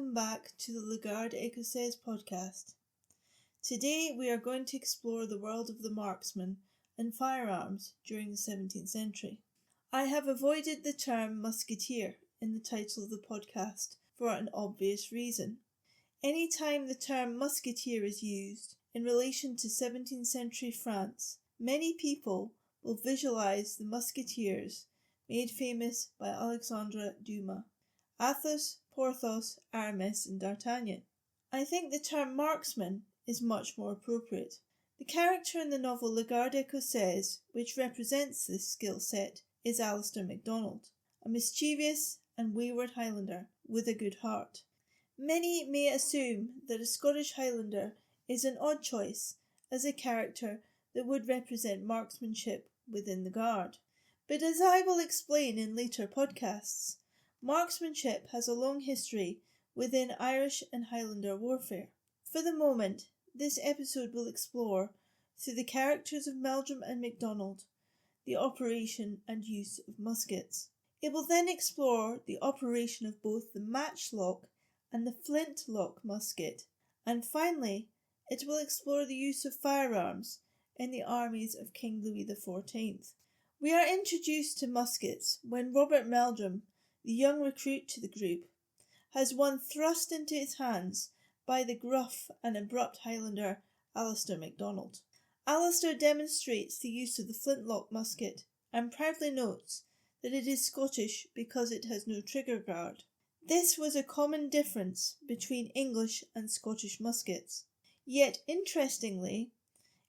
welcome back to the Garde Ecossaise podcast. Today we are going to explore the world of the marksman and firearms during the 17th century. I have avoided the term musketeer in the title of the podcast for an obvious reason. Any time the term musketeer is used in relation to 17th century France, many people will visualise the musketeers made famous by Alexandre Dumas. Athos, Porthos, Aramis and D'artagnan. I think the term marksman is much more appropriate. The character in the novel Garde Ecossaise, which represents this skill set, is Alasdair MacDonald, a mischievous and wayward Highlander with a good heart. Many may assume that a Scottish Highlander is an odd choice as a character that would represent marksmanship within the Guard. But as I will explain in later podcasts, marksmanship has a long history within Irish and Highlander warfare. For the moment, this episode will explore, through the characters of Meldrum and MacDonald, the operation and use of muskets. It will then explore the operation of both the Matchlock and the Flintlock musket, and finally, it will explore the use of firearms in the armies of King Louis XIV. We are introduced to muskets when Robert Meldrum, the young recruit to the group, has one thrust into his hands by the gruff and abrupt Highlander Alasdair MacDonald. Alasdair demonstrates the use of the flintlock musket and proudly notes that it is Scottish because it has no trigger guard. This was a common difference between English and Scottish muskets. Yet, interestingly,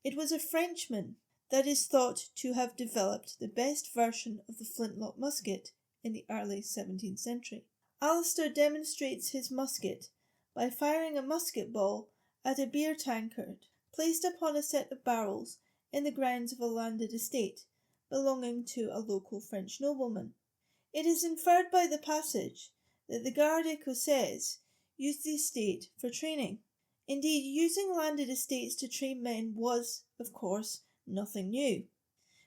it was a Frenchman that is thought to have developed the best version of the flintlock musket in the early 17th century. Alasdair demonstrates his musket by firing a musket ball at a beer tankard placed upon a set of barrels in the grounds of a landed estate belonging to a local French nobleman. It is inferred by the passage that the Garde Ecossaise used the estate for training. Indeed, using landed estates to train men was, of course, nothing new.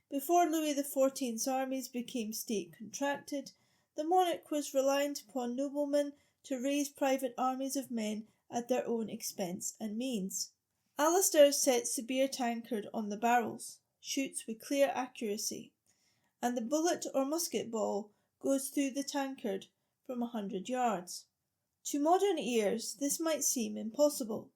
Before Louis XIV's armies became state-contracted, the monarch was reliant upon noblemen to raise private armies of men at their own expense and means. Alasdair sets the beer tankard on the barrels, shoots with clear accuracy, and the bullet or musket ball goes through the tankard from 100 yards. To modern ears, this might seem impossible,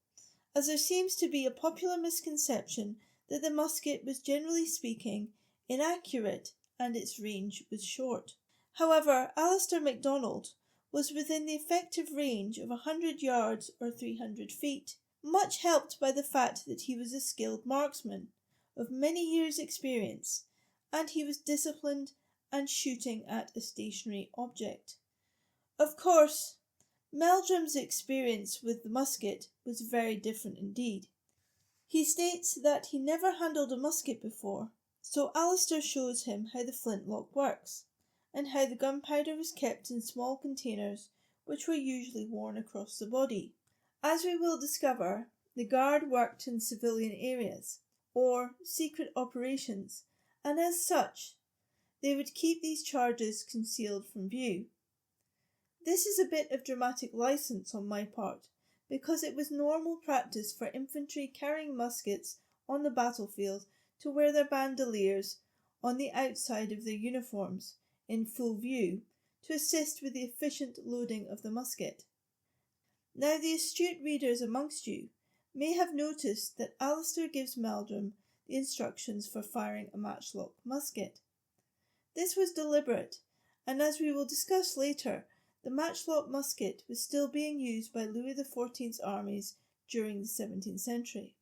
as there seems to be a popular misconception that the musket was, generally speaking, inaccurate and its range was short. However, Alasdair MacDonald was within the effective range of 100 yards or 300 feet, much helped by the fact that he was a skilled marksman of many years' experience, and he was disciplined and shooting at a stationary object. Of course, Meldrum's experience with the musket was very different indeed. He states that he never handled a musket before, so Alasdair shows him how the flintlock works, and how the gunpowder was kept in small containers which were usually worn across the body. As we will discover, the Guard worked in civilian areas, or secret operations, and as such, they would keep these charges concealed from view. This is a bit of dramatic license on my part, because it was normal practice for infantry carrying muskets on the battlefield to wear their bandoliers on the outside of their uniforms in full view to assist with the efficient loading of the musket. Now the astute readers amongst you may have noticed that Alasdair gives Meldrum the instructions for firing a matchlock musket. This was deliberate, and as we will discuss later, the matchlock musket was still being used by Louis XIV's armies during the 17th century.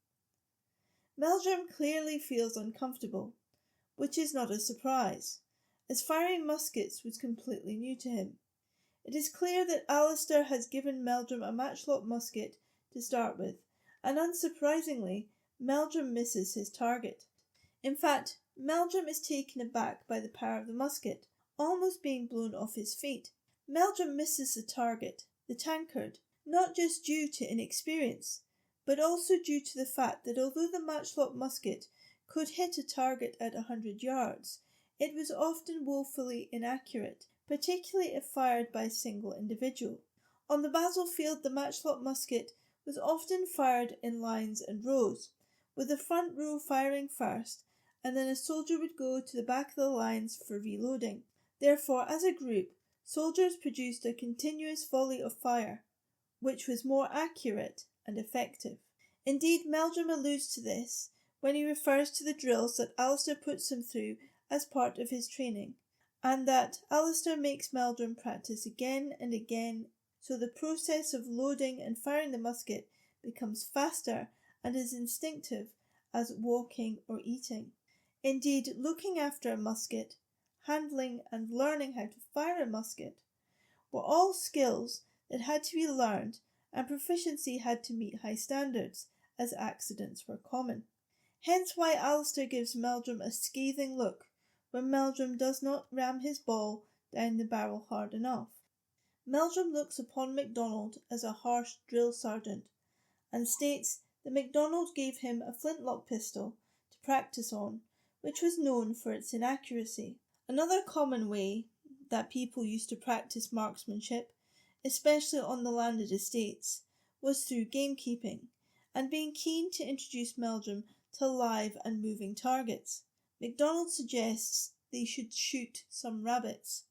Meldrum clearly feels uncomfortable, which is not a surprise, as firing muskets was completely new to him. It is clear that Alasdair has given Meldrum a matchlock musket to start with, and unsurprisingly, Meldrum misses his target. In fact, Meldrum is taken aback by the power of the musket, almost being blown off his feet. Meldrum misses the target, the tankard, not just due to inexperience, but also due to the fact that although the matchlock musket could hit a target at 100 yards, it was often woefully inaccurate, particularly if fired by a single individual. On the battlefield, the matchlock musket was often fired in lines and rows, with the front row firing first, and then a soldier would go to the back of the lines for reloading. Therefore, as a group, soldiers produced a continuous volley of fire, which was more accurate and effective. Indeed, Meldrum alludes to this when he refers to the drills that Alasdair puts him through as part of his training, and that Alasdair makes Meldrum practice again and again, so the process of loading and firing the musket becomes faster and as instinctive as walking or eating. Indeed, looking after a musket, handling and learning how to fire a musket were all skills that had to be learned, and proficiency had to meet high standards, as accidents were common. Hence why Alasdair gives Meldrum a scathing look when Meldrum does not ram his ball down the barrel hard enough. Meldrum looks upon MacDonald as a harsh drill sergeant, and states that MacDonald gave him a flintlock pistol to practice on, which was known for its inaccuracy. Another common way that people used to practice marksmanship, especially on the landed estates, was through gamekeeping, and being keen to introduce Meldrum to live and moving targets. MacDonald suggests they should shoot some rabbits.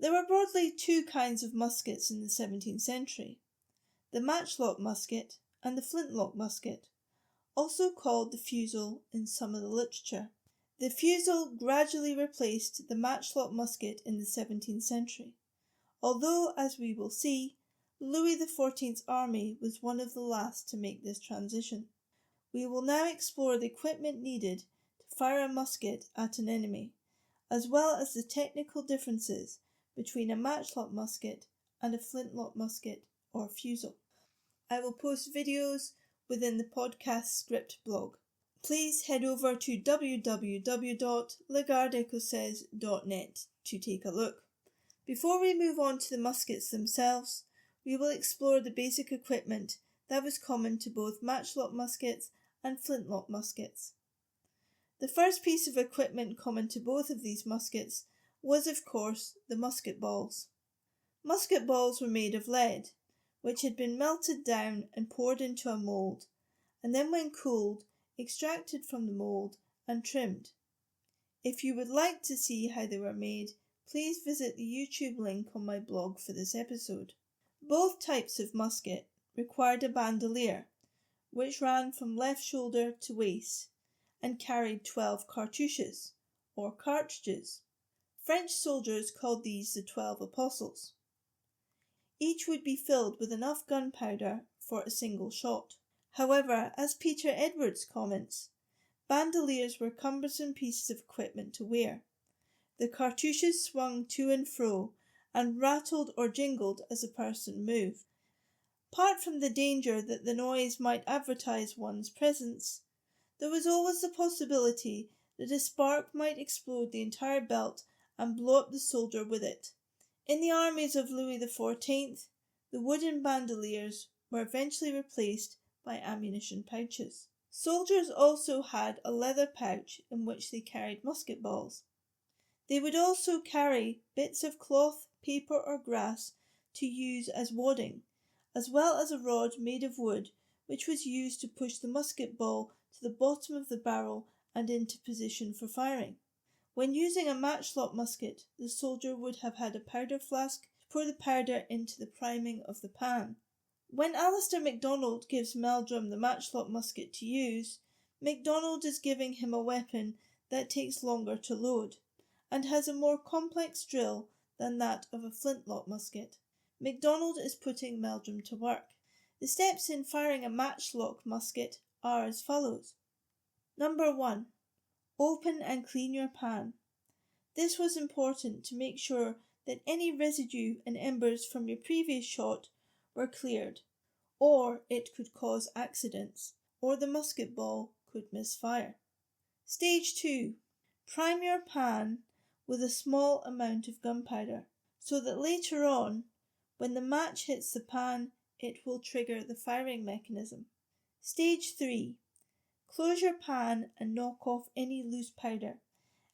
There were broadly two kinds of muskets in the 17th century, the matchlock musket and the flintlock musket, also called the fusil in some of the literature. The fusil gradually replaced the matchlock musket in the 17th century, although, as we will see, Louis XIV's army was one of the last to make this transition. We will now explore the equipment needed to fire a musket at an enemy, as well as the technical differences between a matchlock musket and a flintlock musket or fusil. I will post videos within the podcast script blog. Please head over to www.lagardeecossaise.net to take a look. Before we move on to the muskets themselves, we will explore the basic equipment that was common to both matchlock muskets and flintlock muskets. The first piece of equipment common to both of these muskets was, of course, the musket balls. Musket balls were made of lead, which had been melted down and poured into a mould, and then when cooled, extracted from the mould and trimmed. If you would like to see how they were made, please visit the YouTube link on my blog for this episode. Both types of musket required a bandolier, which ran from left shoulder to waist, and carried 12 cartouches, or cartridges. French soldiers called these the 12 Apostles. Each would be filled with enough gunpowder for a single shot. However, as Peter Edwards comments, bandoliers were cumbersome pieces of equipment to wear. The cartouches swung to and fro and rattled or jingled as a person moved. Apart from the danger that the noise might advertise one's presence, there was always the possibility that a spark might explode the entire belt and blow up the soldier with it. In the armies of Louis XIV, the wooden bandoliers were eventually replaced by ammunition pouches. Soldiers also had a leather pouch in which they carried musket balls. They would also carry bits of cloth, paper or grass to use as wadding, as well as a rod made of wood which was used to push the musket ball to the bottom of the barrel and into position for firing. When using a matchlock musket, the soldier would have had a powder flask to pour the powder into the priming of the pan. When Alasdair MacDonald gives Meldrum the matchlock musket to use, MacDonald is giving him a weapon that takes longer to load, and has a more complex drill than that of a flintlock musket. MacDonald is putting Meldrum to work. The steps in firing a matchlock musket are as follows. Number 1. Open and clean your pan. This was important to make sure that any residue and embers from your previous shot were cleared, or it could cause accidents, or the musket ball could misfire. Stage 2. Prime your pan with a small amount of gunpowder, so that later on, when the match hits the pan, it will trigger the firing mechanism. Stage 3. Close your pan and knock off any loose powder.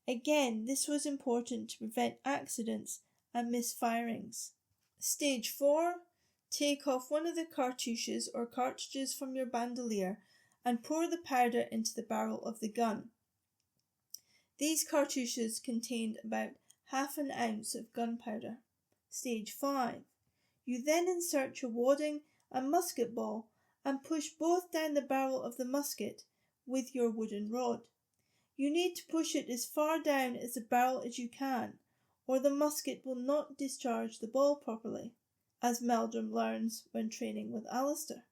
Again, this was important to prevent accidents and misfirings. Stage 4. Take off one of the cartouches or cartridges from your bandolier and pour the powder into the barrel of the gun. These cartouches contained about half an ounce of gunpowder. Stage 5. You then insert your wadding and musket ball and push both down the barrel of the musket with your wooden rod. You need to push it as far down as the barrel as you can, or the musket will not discharge the ball properly, as Meldrum learns when training with Alasdair.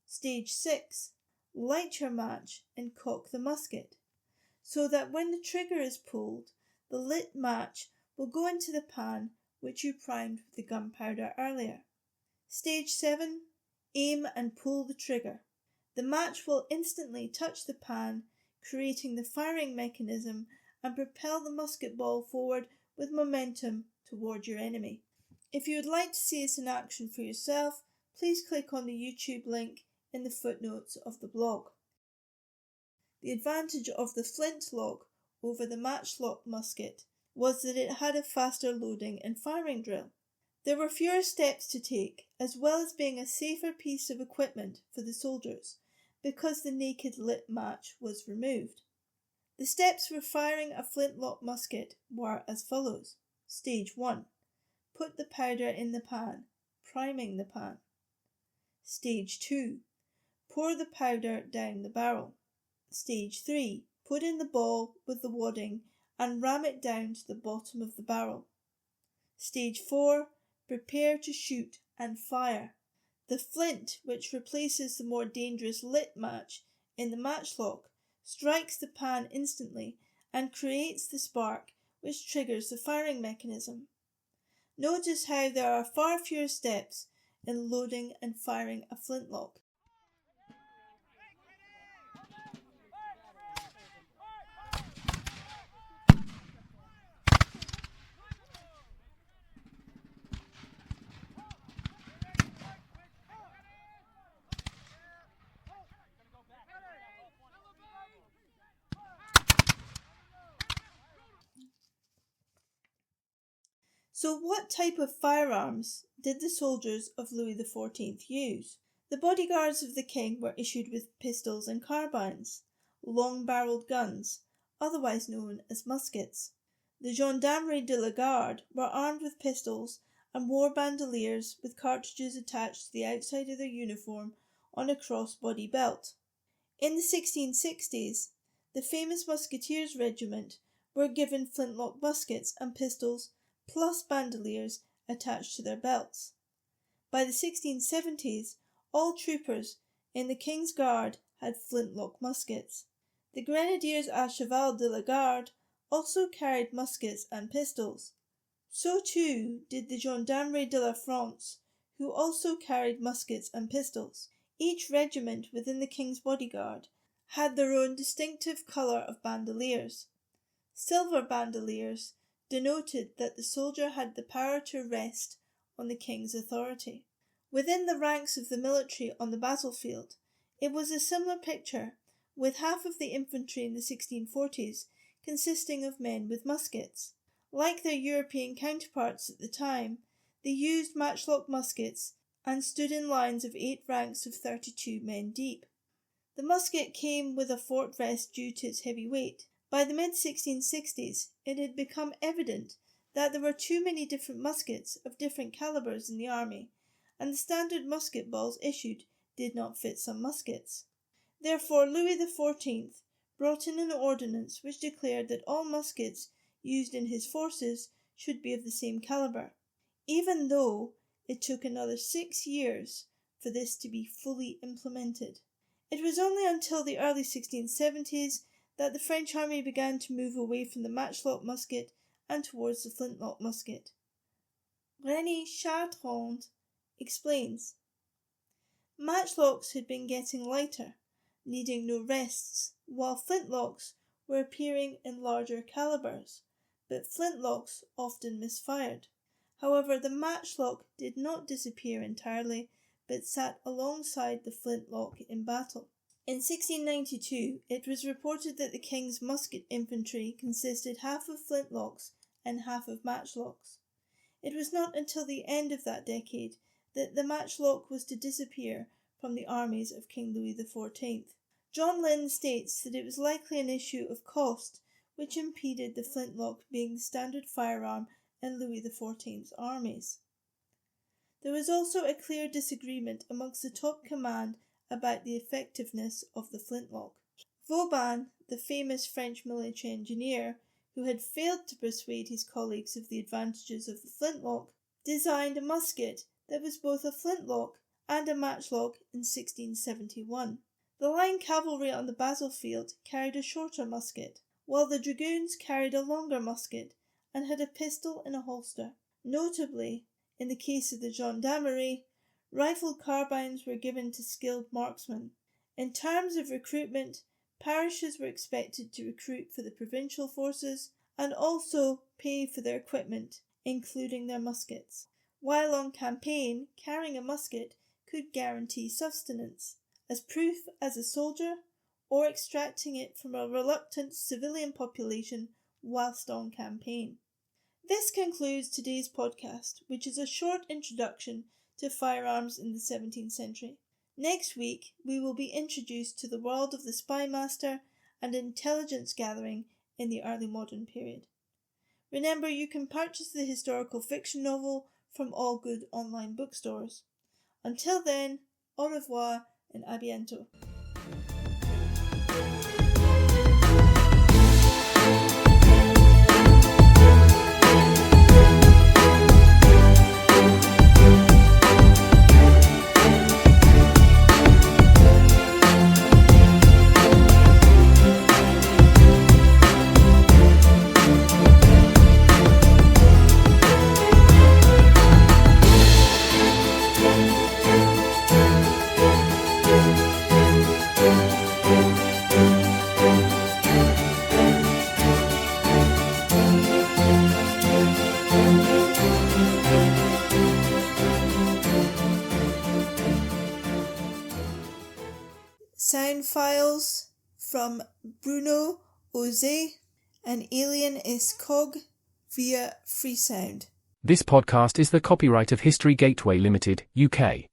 Stage 6. Light your match and cock the musket, so that when the trigger is pulled, the lit match will go into the pan which you primed with the gunpowder earlier. Stage 7. Aim and pull the trigger. The match will instantly touch the pan, creating the firing mechanism and propel the musket ball forward with momentum toward your enemy. If you would like to see this in action for yourself, please click on the YouTube link in the footnotes of the blog. The advantage of the Flintlock over the Matchlock musket was that it had a faster loading and firing drill. There were fewer steps to take, as well as being a safer piece of equipment for the soldiers, because the naked lit match was removed. The steps for firing a flintlock musket were as follows. Stage 1. Put the powder in the pan, priming the pan. Stage 2. Pour the powder down the barrel. Stage 3. Put in the ball with the wadding and ram it down to the bottom of the barrel. Stage 4. Prepare to shoot and fire. The flint, which replaces the more dangerous lit match in the matchlock, strikes the pan instantly and creates the spark which triggers the firing mechanism. Notice how there are far fewer steps in loading and firing a flintlock. So what type of firearms did the soldiers of Louis XIV use? The bodyguards of the king were issued with pistols and carbines, long-barrelled guns, otherwise known as muskets. The Gendarmerie de la Garde were armed with pistols and wore bandoliers with cartridges attached to the outside of their uniform on a cross-body belt. In the 1660s, the famous Musketeers regiment were given flintlock muskets and pistols plus bandoliers attached to their belts. By the 1670s, all troopers in the King's Guard had flintlock muskets. The Grenadiers à cheval de la Garde also carried muskets and pistols. So too did the Gendarmerie de la France, who also carried muskets and pistols. Each regiment within the King's bodyguard had their own distinctive colour of bandoliers. Silver bandoliers denoted that the soldier had the power to rest on the king's authority. Within the ranks of the military on the battlefield, it was a similar picture, with half of the infantry in the 1640s consisting of men with muskets. Like their European counterparts at the time, they used matchlock muskets and stood in lines of 8 ranks of 32 men deep. The musket came with a fort rest due to its heavy weight. By the mid-1660s, it had become evident that there were too many different muskets of different calibers in the army, and the standard musket balls issued did not fit some muskets. Therefore, Louis XIV brought in an ordinance which declared that all muskets used in his forces should be of the same caliber, even though it took another 6 years for this to be fully implemented. It was only until the early 1670s that the French army began to move away from the matchlock musket and towards the flintlock musket. René Chartrand explains, matchlocks had been getting lighter, needing no rests, while flintlocks were appearing in larger calibers, but flintlocks often misfired. However, the matchlock did not disappear entirely, but sat alongside the flintlock in battle. In 1692, it was reported that the king's musket infantry consisted half of flintlocks and half of matchlocks. It was not until the end of that decade that the matchlock was to disappear from the armies of King Louis XIV. John Lynn states that it was likely an issue of cost which impeded the flintlock being the standard firearm in Louis XIV's armies. There was also a clear disagreement amongst the top command about the effectiveness of the flintlock. Vauban, the famous French military engineer, who had failed to persuade his colleagues of the advantages of the flintlock, designed a musket that was both a flintlock and a matchlock in 1671. The line cavalry on the battlefield carried a shorter musket, while the dragoons carried a longer musket and had a pistol in a holster. Notably, in the case of the gendarmerie, rifled carbines were given to skilled marksmen. In terms of recruitment, parishes were expected to recruit for the provincial forces and also pay for their equipment, including their muskets. While on campaign, carrying a musket could guarantee sustenance, as proof as a soldier, or extracting it from a reluctant civilian population whilst on campaign. This concludes today's podcast, which is a short introduction to firearms in the 17th century. Next week, we will be introduced to the world of the spymaster and intelligence gathering in the early modern period. Remember, you can purchase the historical fiction novel from all good online bookstores. Until then, au revoir and à bientôt. Sound files from Bruno Ose and Alien is Cog via Freesound. This podcast is the copyright of History Gateway Limited, UK.